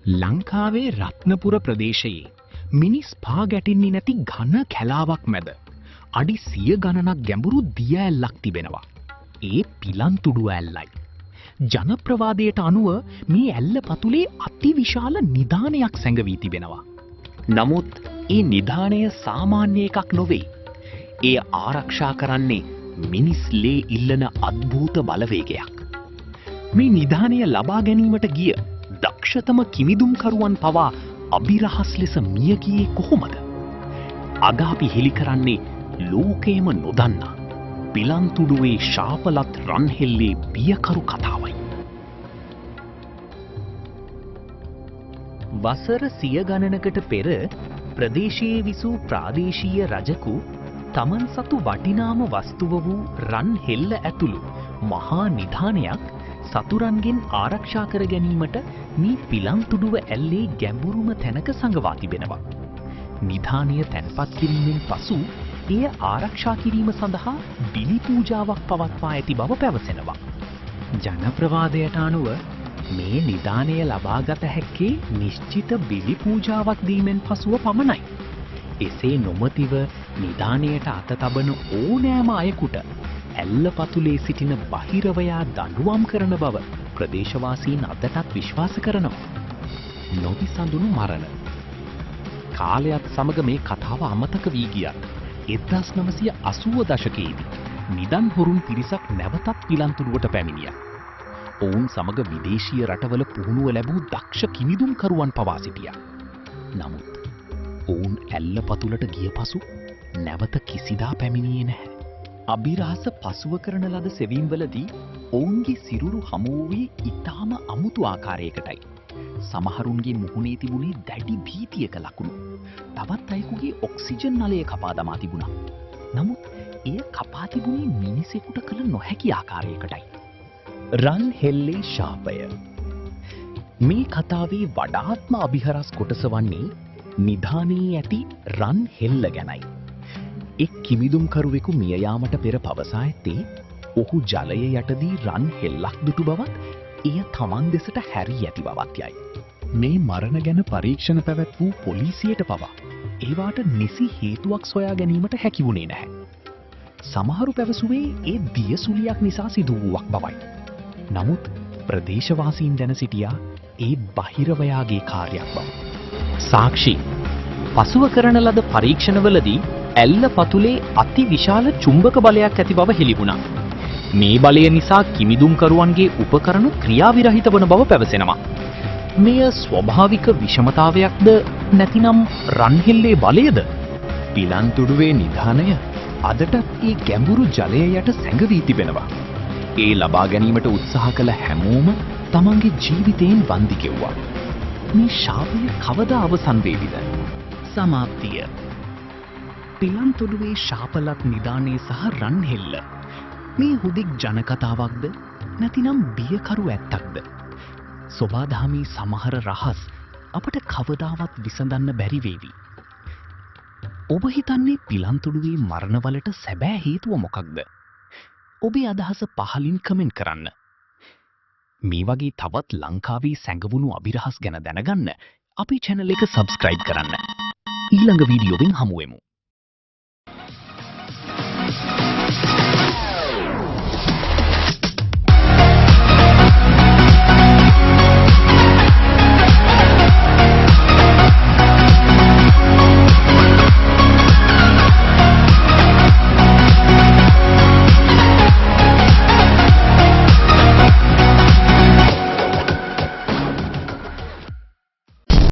ලංකාවේ රත්නපුර ප්‍රදේශයේ මිනිස් පා ගැටෙන්නේ නැති ඝන කැලාවක් මැද අඩි 100 ගණනක් ගැඹුරු දිය ඇල්ලක් තිබෙනවා. ඒ පිලන්තුඩු ඇල්ලයි. ජනප්‍රවාදයට අනුව මේ ඇල්ල පතුලේ අතිවිශාල නිධානයක් සැඟවී තිබෙනවා. නමුත් ඒ නිධානය සාමාන්‍ය එකක් නොවේ. ඒ ආරක්ෂා කරන්නේ මිනිස් ලේ ඉල්ලන අద్භූත බලවේගයක්. මේ නිධානය ලබා ගැනීමට ගිය දක්ෂතම කිමිදුම්කරුවන් පවා අභිරහස් ලෙස මිය ගියේ කොහොමද? අද අපි හෙළි කරන්නේ ලෝකේම නොදන්නා පිලන්තුඩුවේ ශාපලත් රන්හෙල්ලේ බියකරු කතාවයි. වසර 100 ගණනකට පෙර ප්‍රදේශයේ විසූ ප්‍රාදේශීය රජකු තමන් සතු වටිනාම වස්තුව වූ රන්හෙල්ල ඇතුළු මහා නිධානයක් සතුරන්ගෙන් ආරක්ෂා කර ගැනීමට මේ පිලන්තුඩුව ඇල්ලේ ගැඹුරුම තැනක සඟවා තිබෙනවා. නිධානය තැන්පත් කිරීමෙන් පසු එය ආරක්ෂා කිරීම සඳහා බිලි පූජාවක් පවත්වා ඇති බව පැවසෙනවා. ජනප්‍රවාදයට අනුව මේ නිධානය ලබාගත හැක්කේ නිශ්චිත බිලි පූජාවක් දීමෙන් පසුව පමණයි. එසේ නොමතිව නිධානයට අත තබන ඕනෑම අයෙකුට ඇල්ල පතුලේ සිටින බහිරවයා දඬුවම් කරන බව ප්‍රදේශවාසීන් අදටත් විශ්වාස කරනවා. නොවිසඳුණු මරණ. කාලයත් සමග මේ කතාව අමතක වී ගියත් 1980 දශකයේදී නිදන් හොරුන් පිරිසක් නැවතත් පිලන්තුඩුවට පැමිණියා. ඔවුන් සමග විදේශීය රටවල පුහුණුව ලැබූ දක්ෂ කිමිදුම්කරුවන් පවා සිටියා. නමුත් ඔවුන් ඇල්ල පතුලට ගිය පසු නැවත කිසිදා පැමිණියේ නැහැ. අභිරහස පසුව කරන ලද සෙවීම්වලදී ඔවුන්ගේ සිරුරු හමු වූයේ ඉතාම අමුතු ආකාරයකටයි. සමහරුන්ගේ මුහුණේ තිබුණේ දැඩි භීතියක ලකුණු. තවත් අයෙකුගේ ඔක්සිජන් නලය කපා දමා තිබුණා. නමුත් එය කපා තිබුණේ මිනිසෙකුට කළ නොහැකි ආකාරයකටයි. රන්හෙල්ලේ ශාපය. මේ කතාවේ වඩාත්ම අභිහරස් කොටස වන්නේ නිධානයේ ඇති රන්හෙල්ල ගැනයි. එක් කිමිදුම්කරුවෙකු මිය යාමට පෙර පවසා ඇත්තේ ඔහු ජලය යටදී රන්හෙල්ලක් දුටු බවත් එය තමන් දෙසට හැරී ඇති බවත් යයි. මේ මරණ ගැන පරීක්ෂණ පැවැත් වූ පොලිසියට පවා ඒවාට නිසි හේතුවක් සොයා ගැනීමට හැකි වුණේ නැහැ. සමහරු පැවසුවේ ඒ දියසුලියක් නිසා සිදු වූවක් බවයි. නමුත් ප්‍රදේශවාසීන් දැන සිටියා ඒ බහිරවයාගේ කාර්යයක් බව. සාක්ෂි. පසුව කරන ලද පරීක්ෂණවලදී ඇල්ල පතුලේ අති විශාල චුම්බක බලයක් ඇති බව හෙළි වුණා. මේ බලය නිසා කිමිදුම්කරුවන්ගේ උපකරණ ක්‍රියාවිරහිත වන බව පැවසෙනවා. මෙය ස්වභාවික විෂමතාවයක්ද නැතිනම් රන්හෙල්ලේ බලයද? පිලන්තුඩුවේ නිධානය අදටත් ඒ ගැඹුරු ජලය යට සැඟවී තිබෙනවා. ඒ ලබා ගැනීමට උත්සාහ කළ හැමෝම තමන්ගේ ජීවිතයෙන් වන්දි කෙව්වා. මේ ශාපය කවදා අවසන් වේවිද? සමාප්තිය. පිලන්තුඩුවේ ශාපලත් නිධානය සහ රන්හෙල්ල මේ හුදෙක් ජනකතාවක්ද නැතිනම් බියකරු ඇත්තක්ද? සොබාදහමේ සමහර රහස් අපට කවදාවත් විසඳන්න බැරි වේවි. ඔබ හිතන්නේ පිලන්තුඩුවේ මරණවලට සැබෑ හේතුව මොකක්ද? ඔබේ අදහස පහලින් කමෙන්ට් කරන්න. මේ වගේ තවත් ලංකාවේ සැඟවුණු අභිරහස් ගැන දැනගන්න අපේ channel එක subscribe කරන්න. ඊළඟ වීඩියෝවෙන් හමු වෙමු.